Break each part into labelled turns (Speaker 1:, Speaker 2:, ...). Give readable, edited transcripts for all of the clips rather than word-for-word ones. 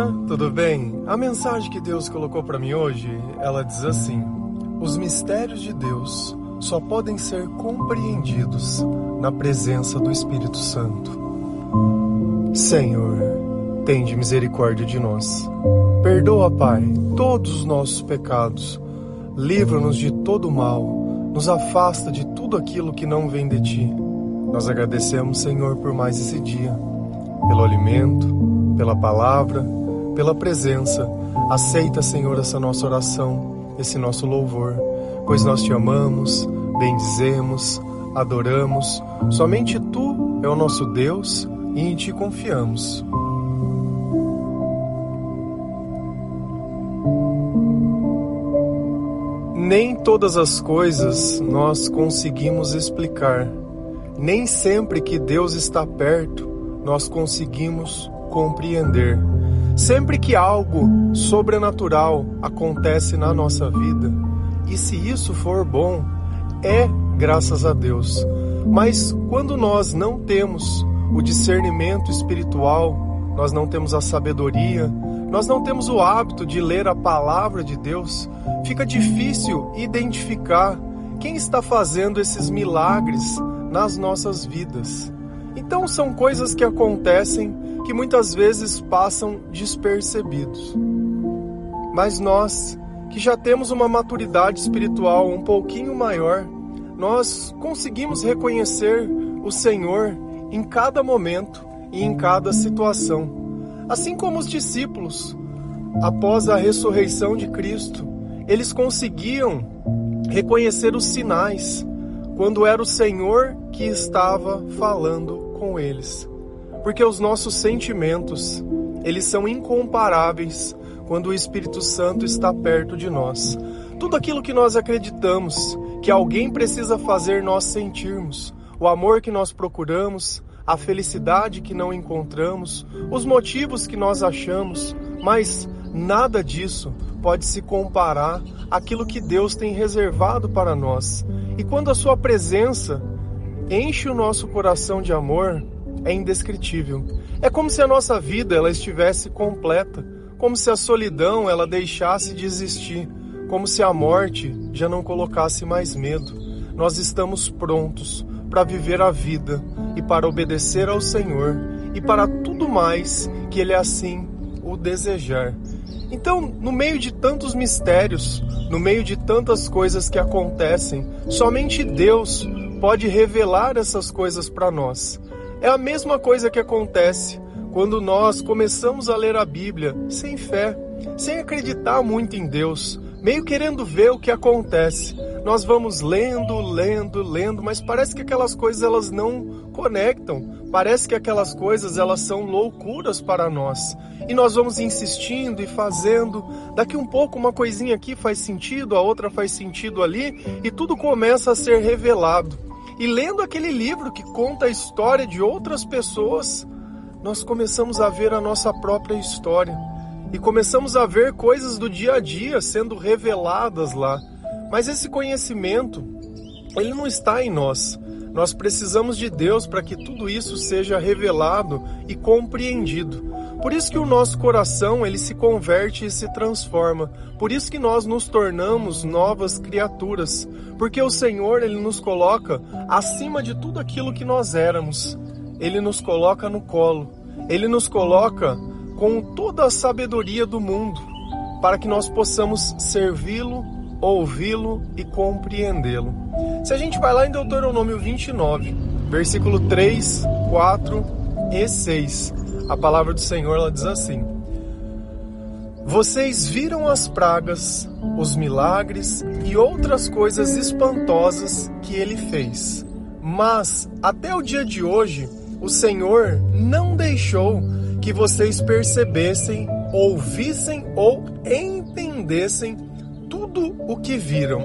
Speaker 1: Olá, tudo bem? A mensagem que Deus colocou para mim hoje, ela diz assim: os mistérios de Deus só podem ser compreendidos na presença do Espírito Santo. Senhor, tende misericórdia de nós. Perdoa, Pai, todos os nossos pecados. Livra-nos de todo mal. Nos afasta de tudo aquilo que não vem de Ti. Nós agradecemos, Senhor, por mais esse dia, pelo alimento, pela palavra, pela presença. Aceita, Senhor, essa nossa oração, esse nosso louvor, pois nós Te amamos, bendizemos, adoramos. Somente Tu é o nosso Deus e em Ti confiamos. Nem todas as coisas nós conseguimos explicar. Nem sempre que Deus está perto, nós conseguimos compreender. Sempre que algo sobrenatural acontece na nossa vida, e se isso for bom, é graças a Deus. Mas quando nós não temos o discernimento espiritual, nós não temos a sabedoria, nós não temos o hábito de ler a palavra de Deus, fica difícil identificar quem está fazendo esses milagres nas nossas vidas. Então são coisas que acontecem que muitas vezes passam despercebidos. Mas nós, que já temos uma maturidade espiritual um pouquinho maior, nós conseguimos reconhecer o Senhor em cada momento e em cada situação. Assim como os discípulos, após a ressurreição de Cristo, eles conseguiam reconhecer os sinais, quando era o Senhor que estava falando com eles. Porque os nossos sentimentos, eles são incomparáveis quando o Espírito Santo está perto de nós. Tudo aquilo que nós acreditamos que alguém precisa fazer nós sentirmos, o amor que nós procuramos, a felicidade que não encontramos, os motivos que nós achamos, mas nada disso pode se comparar àquilo que Deus tem reservado para nós. E quando a Sua presença enche o nosso coração de amor, é indescritível. É como se a nossa vida ela estivesse completa, como se a solidão ela deixasse de existir, como se a morte já não colocasse mais medo. Nós estamos prontos para viver a vida e para obedecer ao Senhor e para tudo mais que Ele assim o desejar. Então, no meio de tantos mistérios, no meio de tantas coisas que acontecem, somente Deus pode revelar essas coisas para nós. É a mesma coisa que acontece quando nós começamos a ler a Bíblia sem fé, sem acreditar muito em Deus, meio querendo ver o que acontece. Nós vamos lendo, mas parece que aquelas coisas elas não conectam. Parece que aquelas coisas elas são loucuras para nós. E nós vamos insistindo e fazendo. Daqui um pouco uma coisinha aqui faz sentido, a outra faz sentido ali, e tudo começa a ser revelado. E lendo aquele livro que conta a história de outras pessoas, nós começamos a ver a nossa própria história. E começamos a ver coisas do dia a dia sendo reveladas lá. Mas esse conhecimento, ele não está em nós. Nós precisamos de Deus para que tudo isso seja revelado e compreendido. Por isso que o nosso coração, ele se converte e se transforma. Por isso que nós nos tornamos novas criaturas. Porque o Senhor, ele nos coloca acima de tudo aquilo que nós éramos. Ele nos coloca no colo. Ele nos coloca com toda a sabedoria do mundo, para que nós possamos servi-lo, ouvi-lo e compreendê-lo. Se a gente vai lá em Deuteronômio 29, versículo 3, 4 e 6, a palavra do Senhor ela diz assim: vocês viram as pragas, os milagres e outras coisas espantosas que ele fez, mas até o dia de hoje o Senhor não deixou que vocês percebessem, ouvissem ou entendessem tudo o que viram.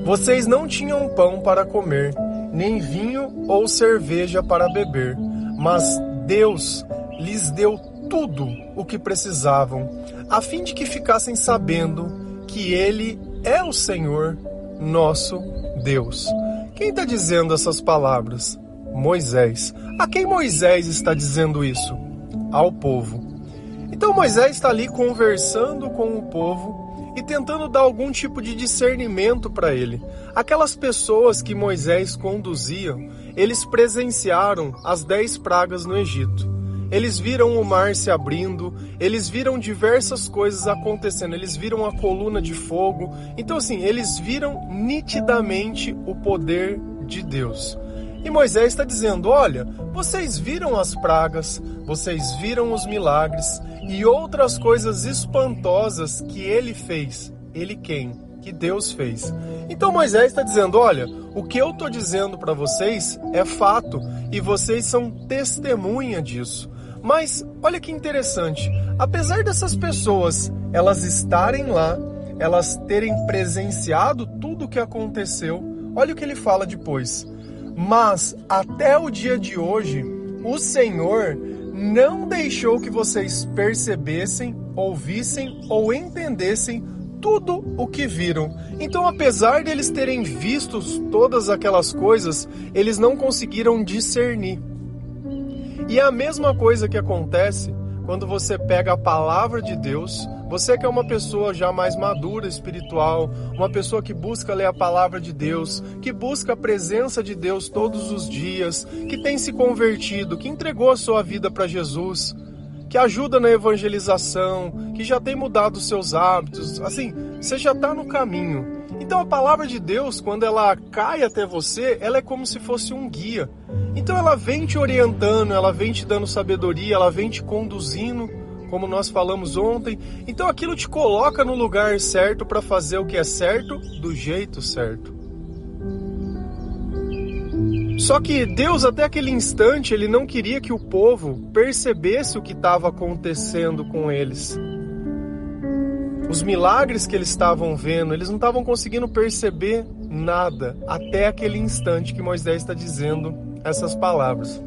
Speaker 1: Vocês não tinham pão para comer, nem vinho ou cerveja para beber, mas Deus lhes deu tudo o que precisavam, a fim de que ficassem sabendo que Ele é o Senhor, nosso Deus. Quem está dizendo essas palavras? Moisés. A quem Moisés está dizendo isso? Ao povo. Então Moisés está ali conversando com o povo e tentando dar algum tipo de discernimento para ele. Aquelas pessoas que Moisés conduzia, eles presenciaram as 10 pragas no Egito. Eles viram o mar se abrindo, eles viram diversas coisas acontecendo, eles viram a coluna de fogo. Então assim, eles viram nitidamente o poder de Deus. E Moisés está dizendo, olha, vocês viram as pragas, vocês viram os milagres e outras coisas espantosas que ele fez. Ele quem? Que Deus fez. Então Moisés está dizendo, olha, o que eu estou dizendo para vocês é fato e vocês são testemunha disso. Mas olha que interessante, apesar dessas pessoas, elas estarem lá, elas terem presenciado tudo o que aconteceu, olha o que ele fala depois. Mas até o dia de hoje, o Senhor não deixou que vocês percebessem, ouvissem ou entendessem tudo o que viram. Então, apesar de eles terem visto todas aquelas coisas, eles não conseguiram discernir. E é a mesma coisa que acontece quando você pega a palavra de Deus. Você que é uma pessoa já mais madura espiritual, uma pessoa que busca ler a palavra de Deus, que busca a presença de Deus todos os dias, que tem se convertido, que entregou a sua vida para Jesus, que ajuda na evangelização, que já tem mudado os seus hábitos, assim, você já está no caminho. Então a palavra de Deus, quando ela cai até você, ela é como se fosse um guia. Então ela vem te orientando, ela vem te dando sabedoria, ela vem te conduzindo, como nós falamos ontem. Então aquilo te coloca no lugar certo para fazer o que é certo, do jeito certo. Só que Deus, até aquele instante, Ele não queria que o povo percebesse o que estava acontecendo com eles. Os milagres que eles estavam vendo, eles não estavam conseguindo perceber nada, até aquele instante que Moisés está dizendo essas palavras.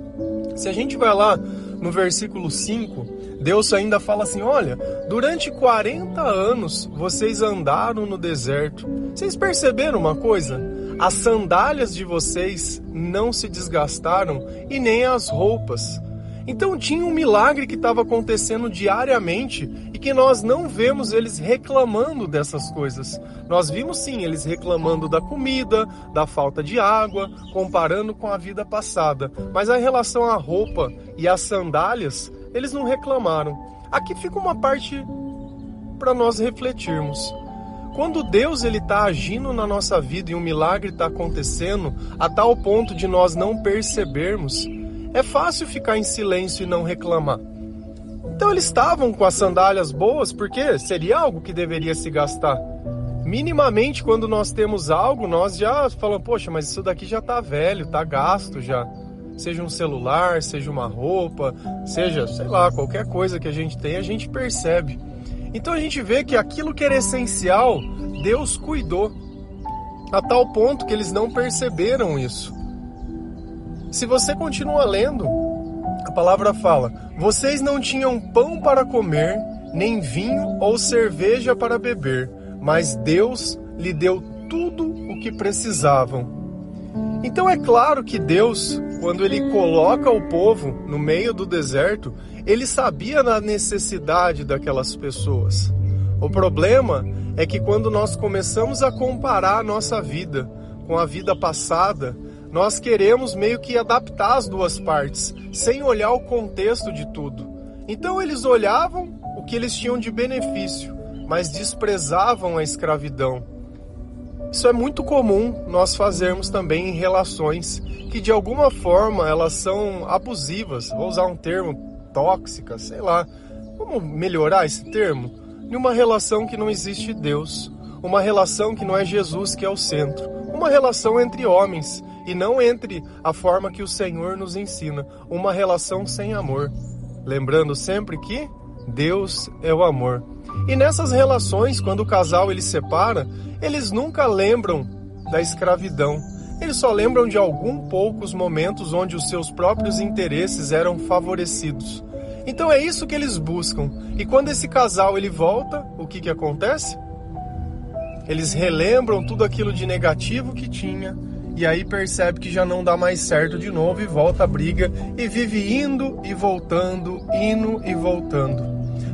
Speaker 1: Se a gente vai lá no versículo 5, Deus ainda fala assim, olha, durante 40 anos vocês andaram no deserto. Vocês perceberam uma coisa? As sandálias de vocês não se desgastaram e nem as roupas. Então tinha um milagre que estava acontecendo diariamente e que nós não vemos eles reclamando dessas coisas. Nós vimos sim eles reclamando da comida, da falta de água, comparando com a vida passada. Mas em relação à roupa e às sandálias, eles não reclamaram. Aqui fica uma parte para nós refletirmos. Quando Deus está agindo na nossa vida e um milagre está acontecendo a tal ponto de nós não percebermos, é fácil ficar em silêncio e não reclamar. Então eles estavam com as sandálias boas porque seria algo que deveria se gastar. Minimamente, quando nós temos algo, nós já falamos, poxa, mas isso daqui já está velho, está gasto já. Seja um celular, seja uma roupa, seja, sei lá, qualquer coisa que a gente tem, a gente percebe. Então a gente vê que aquilo que era essencial, Deus cuidou, a tal ponto que eles não perceberam isso. Se você continua lendo, a palavra fala, vocês não tinham pão para comer, nem vinho ou cerveja para beber, mas Deus lhe deu tudo o que precisavam. Então é claro que Deus, quando Ele coloca o povo no meio do deserto, Ele sabia da necessidade daquelas pessoas. O problema é que quando nós começamos a comparar a nossa vida com a vida passada, nós queremos meio que adaptar as duas partes, sem olhar o contexto de tudo. Então eles olhavam o que eles tinham de benefício, mas desprezavam a escravidão. Isso é muito comum nós fazermos também em relações que de alguma forma elas são abusivas. Vou usar um termo, tóxicas, sei lá. Vamos melhorar esse termo? Em uma relação que não existe Deus, uma relação que não é Jesus que é o centro, uma relação entre homens e não entre a forma que o Senhor nos ensina, uma relação sem amor. Lembrando sempre que Deus é o amor. E nessas relações, quando o casal ele separa, eles nunca lembram da escravidão. Eles só lembram de alguns poucos momentos onde os seus próprios interesses eram favorecidos. Então é isso que eles buscam. E quando esse casal ele volta, o que acontece? Eles relembram tudo aquilo de negativo que tinha, e aí percebe que já não dá mais certo de novo e volta a briga e vive indo e voltando, indo e voltando.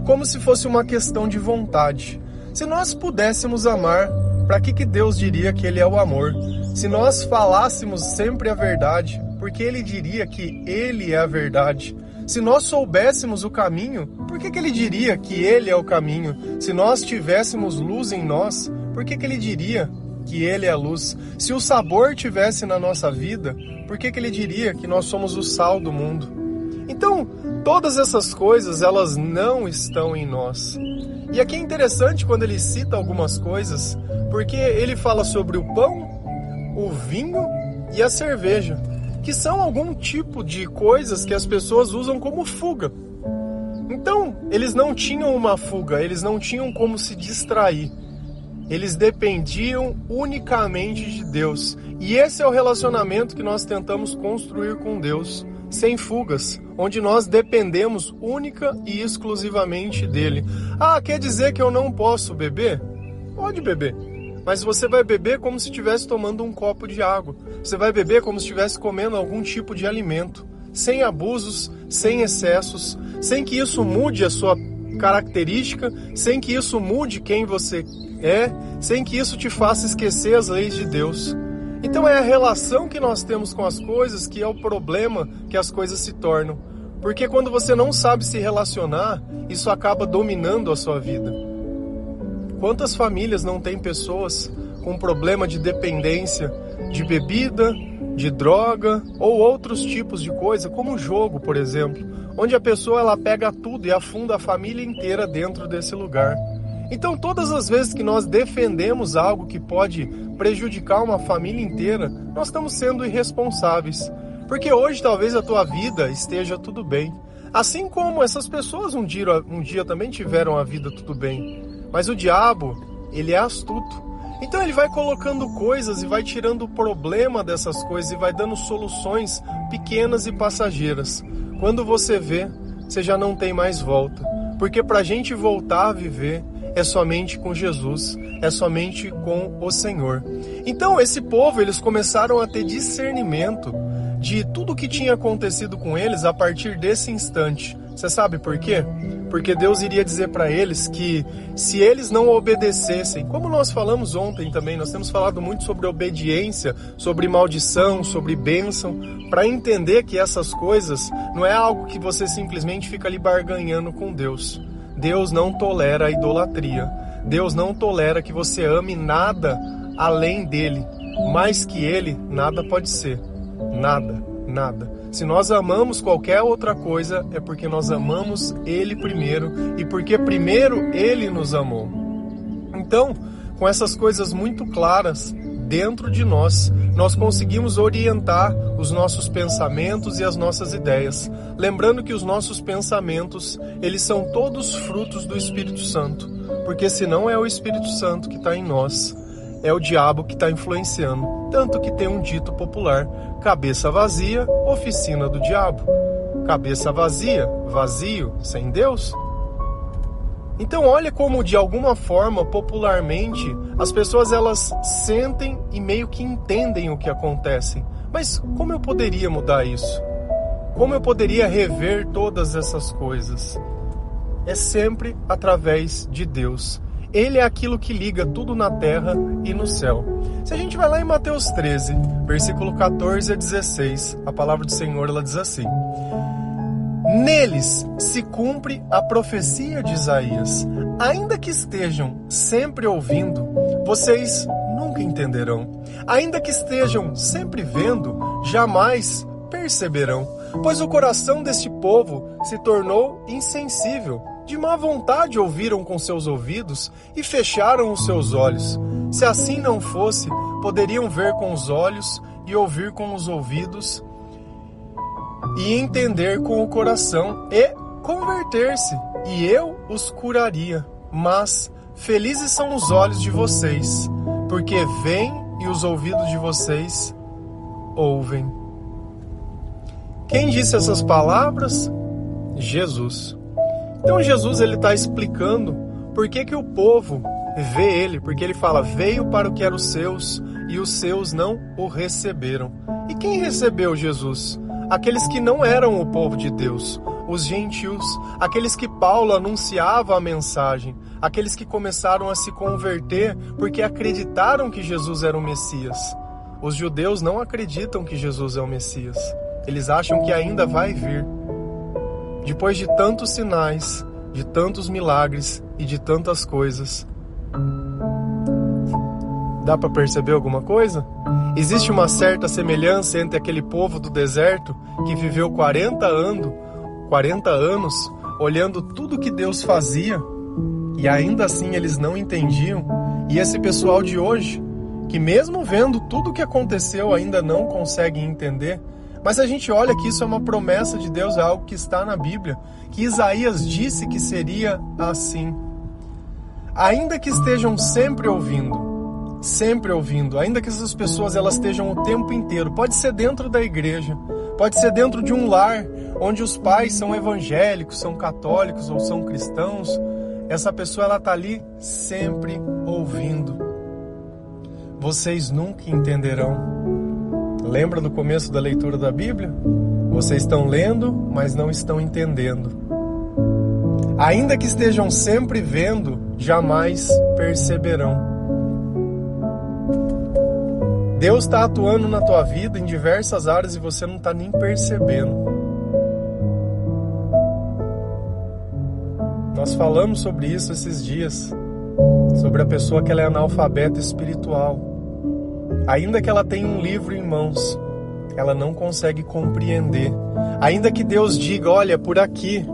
Speaker 1: como se fosse uma questão de vontade. Se nós pudéssemos amar, para que Deus diria que Ele é o amor? Se nós falássemos sempre a verdade, porque Ele diria que Ele é a verdade? Se nós soubéssemos o caminho, por que Ele diria que Ele é o caminho? Se nós tivéssemos luz em nós, por que Ele diria que Ele é a luz? Se o sabor tivesse na nossa vida, por que Ele diria que nós somos o sal do mundo? Então, todas essas coisas, elas não estão em nós. E aqui é interessante quando ele cita algumas coisas, porque ele fala sobre o pão, o vinho e a cerveja, que são algum tipo de coisas que as pessoas usam como fuga. Então, eles não tinham uma fuga, eles não tinham como se distrair. Eles dependiam unicamente de Deus. E esse é o relacionamento que nós tentamos construir com Deus, sem fugas, onde nós dependemos única e exclusivamente dele. Ah, quer dizer que eu não posso beber? Pode beber. Mas você vai beber como se estivesse tomando um copo de água. Você vai beber como se estivesse comendo algum tipo de alimento. Sem abusos, sem excessos, sem que isso mude a sua característica, sem que isso mude quem você é, sem que isso te faça esquecer as leis de Deus. Então é a relação que nós temos com as coisas que é o problema que as coisas se tornam. Porque quando você não sabe se relacionar, isso acaba dominando a sua vida. Quantas famílias não têm pessoas com problema de dependência, de bebida, de droga ou outros tipos de coisa, como o jogo, por exemplo, onde a pessoa ela pega tudo e afunda a família inteira dentro desse lugar. Então, todas as vezes que nós defendemos algo que pode prejudicar uma família inteira, nós estamos sendo irresponsáveis. Porque hoje talvez a tua vida esteja tudo bem. Assim como essas pessoas um dia também tiveram a vida tudo bem. Mas o diabo, ele é astuto. Então ele vai colocando coisas e vai tirando o problema dessas coisas e vai dando soluções pequenas e passageiras. Quando você vê, você já não tem mais volta. Porque para a gente voltar a viver, é somente com Jesus, é somente com o Senhor. Então esse povo, eles começaram a ter discernimento de tudo o que tinha acontecido com eles a partir desse instante. Você sabe por quê? Porque Deus iria dizer para eles que se eles não obedecessem, como nós falamos ontem também, nós temos falado muito sobre obediência, sobre maldição, sobre bênção, para entender que essas coisas não é algo que você simplesmente fica ali barganhando com Deus. Deus não tolera a idolatria. Deus não tolera que você ame nada além dele. Mais que ele, nada pode ser. Nada, nada. Se nós amamos qualquer outra coisa, é porque nós amamos ele primeiro e porque primeiro ele nos amou. Então, com essas coisas muito claras dentro de nós, nós conseguimos orientar os nossos pensamentos e as nossas ideias. Lembrando que os nossos pensamentos, eles são todos frutos do Espírito Santo. Porque se não é o Espírito Santo que está em nós, é o diabo que está influenciando. Tanto que tem um dito popular: cabeça vazia, oficina do diabo. Cabeça vazia, vazio, sem Deus. Então olha como de alguma forma, popularmente, as pessoas elas sentem e meio que entendem o que acontece. Mas como eu poderia mudar isso? Como eu poderia rever todas essas coisas? É sempre através de Deus. Ele é aquilo que liga tudo na terra e no céu. Se a gente vai lá em Mateus 13, versículo 14 a 16, a palavra do Senhor ela diz assim: neles se cumpre a profecia de Isaías. Ainda que estejam sempre ouvindo, vocês nunca entenderão. Ainda que estejam sempre vendo, jamais perceberão. Pois o coração deste povo se tornou insensível. De má vontade ouviram com seus ouvidos e fecharam os seus olhos. Se assim não fosse, poderiam ver com os olhos e ouvir com os ouvidos e entender com o coração e converter-se, e eu os curaria. Mas felizes são os olhos de vocês, porque veem, e os ouvidos de vocês ouvem. Quem disse essas palavras? Jesus. Então Jesus ele está explicando por que o povo vê ele, porque ele fala: veio para o que era os seus e os seus não o receberam. E quem recebeu Jesus? Aqueles que não eram o povo de Deus, os gentios, aqueles que Paulo anunciava a mensagem, aqueles que começaram a se converter porque acreditaram que Jesus era o Messias. Os judeus não acreditam que Jesus é o Messias. Eles acham que ainda vai vir. Depois de tantos sinais, de tantos milagres e de tantas coisas. Dá para perceber alguma coisa? Existe uma certa semelhança entre aquele povo do deserto que viveu 40 anos olhando tudo que Deus fazia e ainda assim eles não entendiam, e esse pessoal de hoje, que mesmo vendo tudo o que aconteceu ainda não consegue entender. Mas a gente olha que isso é uma promessa de Deus, é algo que está na Bíblia, que Isaías disse que seria assim. Ainda que estejam sempre ouvindo, ainda que essas pessoas elas estejam o tempo inteiro, pode ser dentro da igreja, pode ser dentro de um lar, onde os pais são evangélicos, são católicos ou são cristãos, essa pessoa ela está ali sempre ouvindo. Vocês nunca entenderão. Lembra do começo da leitura da Bíblia? Vocês estão lendo, mas não estão entendendo. Ainda que estejam sempre vendo, jamais perceberão. Deus está atuando na tua vida em diversas áreas e você não está nem percebendo. Nós falamos sobre isso esses dias, sobre a pessoa que ela é analfabeta espiritual. Ainda que ela tenha um livro em mãos, ela não consegue compreender. Ainda que Deus diga, olha, por aqui,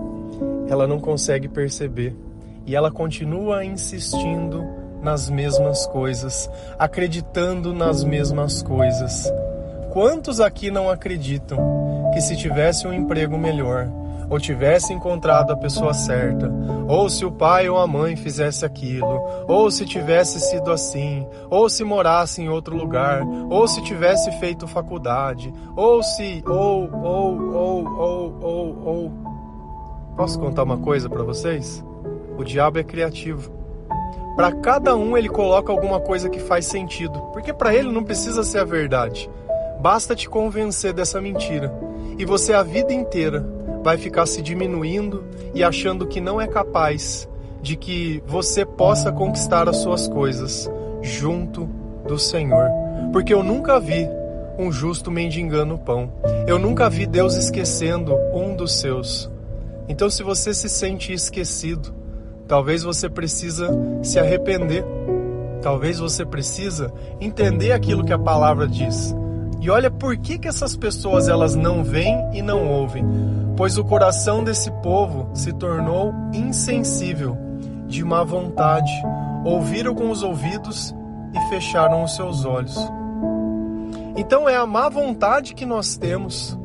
Speaker 1: ela não consegue perceber. E ela continua insistindo nas mesmas coisas, acreditando nas mesmas coisas. Quantos aqui não acreditam que se tivesse um emprego melhor, ou tivesse encontrado a pessoa certa, ou se o pai ou a mãe fizesse aquilo, ou se tivesse sido assim, ou se morasse em outro lugar, ou se tivesse feito faculdade, ou se... Posso contar uma coisa para vocês? O diabo é criativo. Para cada um ele coloca alguma coisa que faz sentido, porque para ele não precisa ser a verdade. Basta te convencer dessa mentira, e você a vida inteira vai ficar se diminuindo e achando que não é capaz de que você possa conquistar as suas coisas junto do Senhor. Porque eu nunca vi um justo mendigando o pão. Eu nunca vi Deus esquecendo um dos seus. Então, se você se sente esquecido, talvez você precisa se arrepender. Talvez você precisa entender aquilo que a palavra diz. E olha por que essas pessoas elas não veem e não ouvem. Pois o coração desse povo se tornou insensível, de má vontade. Ouviram com os ouvidos e fecharam os seus olhos. Então é a má vontade que nós temos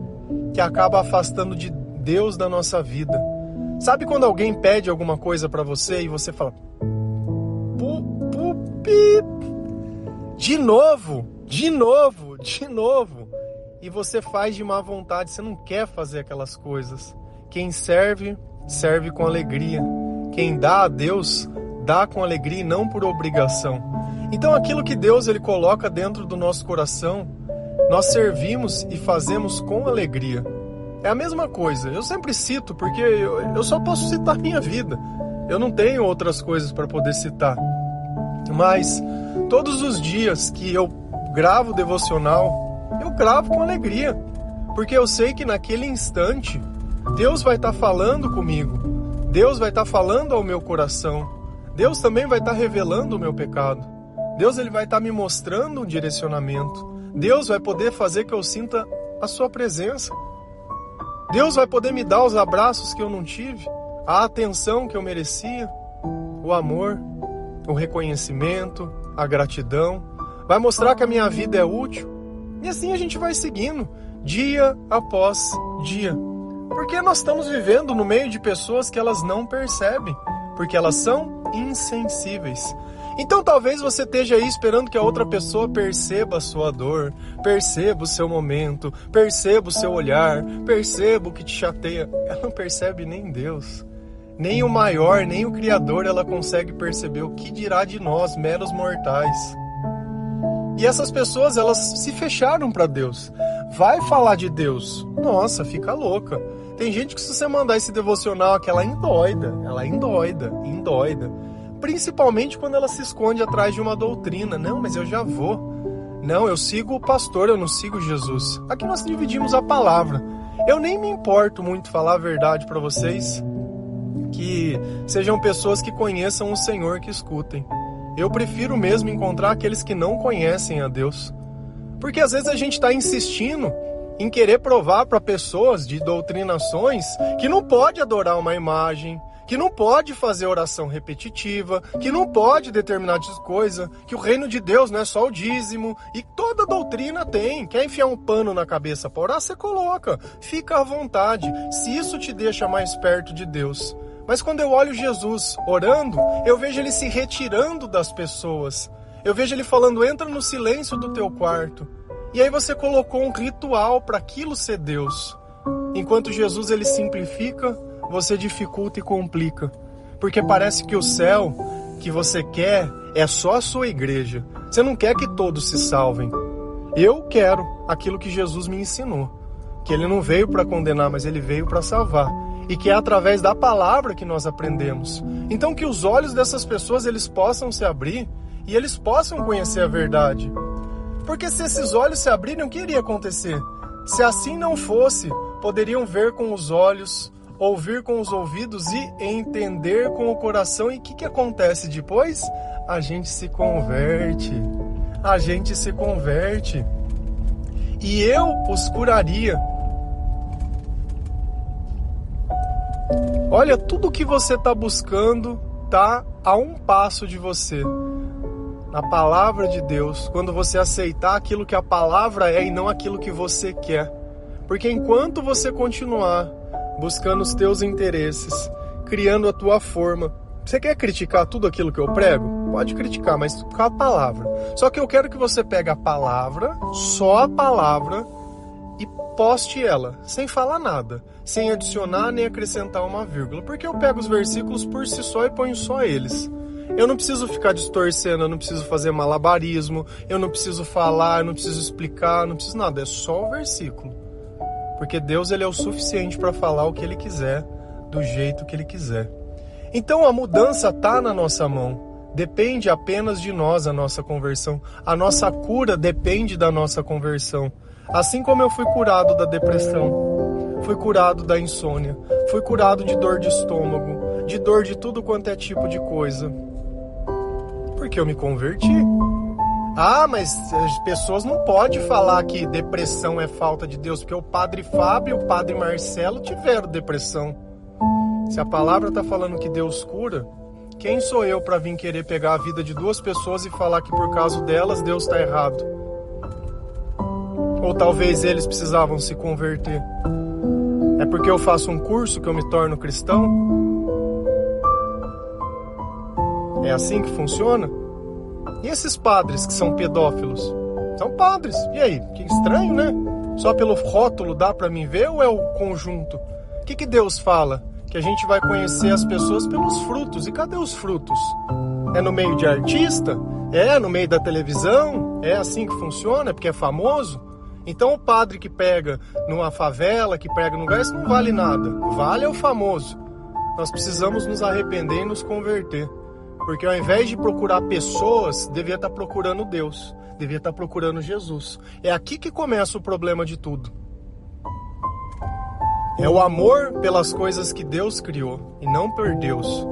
Speaker 1: que acaba afastando de Deus da nossa vida. Sabe quando alguém pede alguma coisa para você e você fala de novo, e você faz de má vontade, você não quer fazer aquelas coisas. Quem serve, serve com alegria. Quem dá a Deus, dá com alegria e não por obrigação. Então aquilo que Deus ele coloca dentro do nosso coração, nós servimos e fazemos com alegria. É a mesma coisa, eu sempre cito, porque eu só posso citar minha vida. Eu não tenho outras coisas para poder citar. Mas todos os dias que eu gravo o devocional, eu gravo com alegria. Porque eu sei que naquele instante, Deus vai estar falando comigo. Deus vai estar falando ao meu coração. Deus também vai estar revelando o meu pecado. Deus ele vai estar me mostrando um direcionamento. Deus vai poder fazer que eu sinta a sua presença. Deus vai poder me dar os abraços que eu não tive, a atenção que eu merecia, o amor, o reconhecimento, a gratidão. Vai mostrar que a minha vida é útil. E assim a gente vai seguindo, dia após dia. Porque nós estamos vivendo no meio de pessoas que elas não percebem, porque elas são insensíveis. Então talvez você esteja aí esperando que a outra pessoa perceba a sua dor, perceba o seu momento, perceba o seu olhar, perceba o que te chateia. Ela não percebe nem Deus. Nem o maior, nem o Criador ela consegue perceber. O que dirá de nós, meros mortais? E essas pessoas, elas se fecharam para Deus. vai falar de Deus. Nossa, fica louca. Tem gente que se você mandar esse devocional aqui, ela endoida. Principalmente quando ela se esconde atrás de uma doutrina. Não, mas eu já vou. Não, eu sigo o pastor, eu não sigo Jesus. Aqui nós dividimos a palavra. Eu nem me importo muito falar a verdade para vocês, que sejam pessoas que conheçam o Senhor, que escutem. Eu prefiro mesmo encontrar aqueles que não conhecem a Deus. Porque às vezes a gente está insistindo em querer provar para pessoas de doutrinações que não pode adorar uma imagem, que não pode fazer oração repetitiva, que não pode determinar coisa, que o reino de Deus não é só o dízimo, e toda doutrina tem. Quer enfiar um pano na cabeça para orar, você coloca. Fica à vontade, se isso te deixa mais perto de Deus. Mas quando eu olho Jesus orando, eu vejo ele se retirando das pessoas. Eu vejo ele falando, entra no silêncio do teu quarto. E aí você colocou um ritual para aquilo ser Deus. Enquanto Jesus ele simplifica, você dificulta e complica. Porque parece que o céu que você quer é só a sua igreja. Você não quer que todos se salvem. Eu quero aquilo que Jesus me ensinou. Que ele não veio para condenar, mas ele veio para salvar. E que é através da palavra que nós aprendemos. Então que os olhos dessas pessoas eles possam se abrir e eles possam conhecer a verdade. Porque se esses olhos se abrirem, o que iria acontecer? Se assim não fosse, poderiam ver com os olhos, ouvir com os ouvidos e entender com o coração. E o que acontece depois? A gente se converte. E eu os curaria. Olha, tudo que você está buscando está a um passo de você. Na palavra de Deus, quando você aceitar aquilo que a palavra é e não aquilo que você quer. Porque enquanto você continuar buscando os teus interesses, criando a tua forma, você quer criticar tudo aquilo que eu prego? Pode criticar, mas com a palavra. Só que eu quero que você pegue a palavra, só a palavra, e poste ela, sem falar nada, sem adicionar nem acrescentar uma vírgula. Porque eu pego os versículos por si só e ponho só eles. Eu não preciso ficar distorcendo, eu não preciso fazer malabarismo, eu não preciso falar, eu não preciso explicar, não preciso nada, é só o versículo. Porque Deus ele é o suficiente para falar o que Ele quiser, do jeito que Ele quiser. Então a mudança está na nossa mão, depende apenas de nós a nossa conversão. A nossa cura depende da nossa conversão. Assim como eu fui curado da depressão, fui curado da insônia, fui curado de dor de estômago, de dor de tudo quanto é tipo de coisa. Porque eu me converti. Ah, mas as pessoas não podem falar que depressão é falta de Deus, porque o Padre Fábio e o Padre Marcelo tiveram depressão. Se a palavra está falando que Deus cura, quem sou eu para vir querer pegar a vida de duas pessoas e falar que por causa delas Deus está errado? Ou talvez eles precisavam se converter. É porque eu faço um curso que eu me torno cristão? É assim que funciona? E esses padres que são pedófilos? São padres. E aí? Que estranho, né? Só pelo rótulo dá pra mim ver ou é o conjunto? O que Deus fala? Que a gente vai conhecer as pessoas pelos frutos. E cadê os frutos? É no meio de artista? É no meio da televisão? É assim que funciona? Porque é famoso? Então o padre que pega numa favela, que pega num lugar, isso não vale nada. Vale é o famoso. Nós precisamos nos arrepender e nos converter. Porque ao invés de procurar pessoas, devia estar procurando Deus. Devia estar procurando Jesus. É aqui que começa o problema de tudo. É o amor pelas coisas que Deus criou e não por Deus.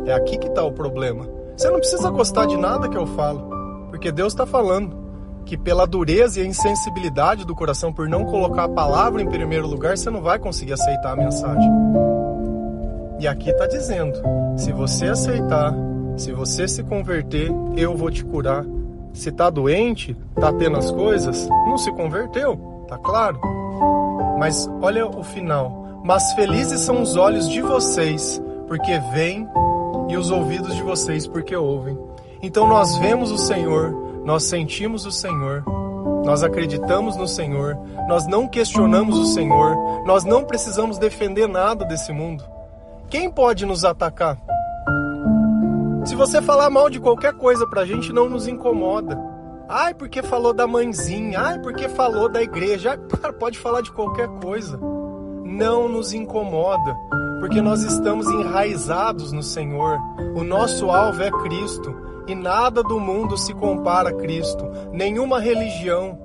Speaker 1: É aqui que está o problema. Você não precisa gostar de nada que eu falo. Porque Deus está falando que pela dureza e a insensibilidade do coração, por não colocar a palavra em primeiro lugar, você não vai conseguir aceitar a mensagem. E aqui está dizendo, se você aceitar, se você se converter, eu vou te curar. Se está doente, está tendo as coisas, não se converteu, tá claro? Mas olha o final. Mas felizes são os olhos de vocês, porque veem, e os ouvidos de vocês, porque ouvem. Então nós vemos o Senhor, nós sentimos o Senhor, nós acreditamos no Senhor, nós não questionamos o Senhor, nós não precisamos defender nada desse mundo. Quem pode nos atacar? Se você falar mal de qualquer coisa pra gente, não nos incomoda. Ai, porque falou da mãezinha. Ai, porque falou da igreja. Ai, pode falar de qualquer coisa. Não nos incomoda, porque nós estamos enraizados no Senhor. O nosso alvo é Cristo e nada do mundo se compara a Cristo. Nenhuma religião,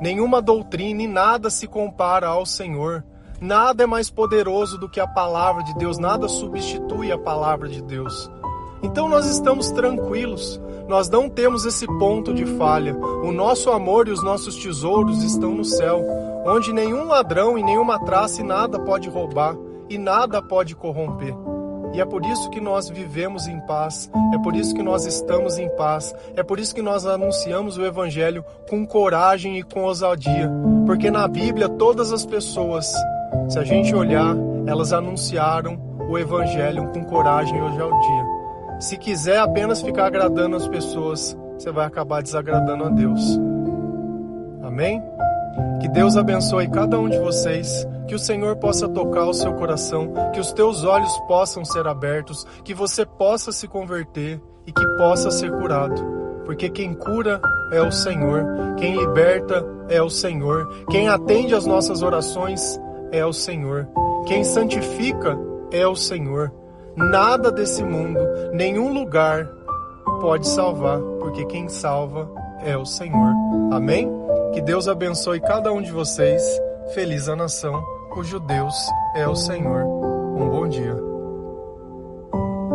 Speaker 1: nenhuma doutrina e nada se compara ao Senhor. Nada é mais poderoso do que a palavra de Deus, nada substitui a palavra de Deus. Então nós estamos tranquilos, nós não temos esse ponto de falha. O nosso amor e os nossos tesouros estão no céu, onde nenhum ladrão e nenhuma traça e nada pode roubar e nada pode corromper. E é por isso que nós vivemos em paz, é por isso que nós estamos em paz, é por isso que nós anunciamos o Evangelho com coragem e com ousadia. Porque na Bíblia todas as pessoas, se a gente olhar, elas anunciaram o Evangelho com coragem e ousadia. Se quiser apenas ficar agradando as pessoas, você vai acabar desagradando a Deus. Amém? Que Deus abençoe cada um de vocês, que o Senhor possa tocar o seu coração, que os teus olhos possam ser abertos, que você possa se converter e que possa ser curado. Porque quem cura é o Senhor, quem liberta é o Senhor, quem atende às nossas orações é o Senhor, quem santifica é o Senhor. Nada desse mundo, nenhum lugar pode salvar, porque quem salva é o Senhor. Amém? Que Deus abençoe cada um de vocês. Feliz a nação cujo Deus é o Senhor. Um bom dia.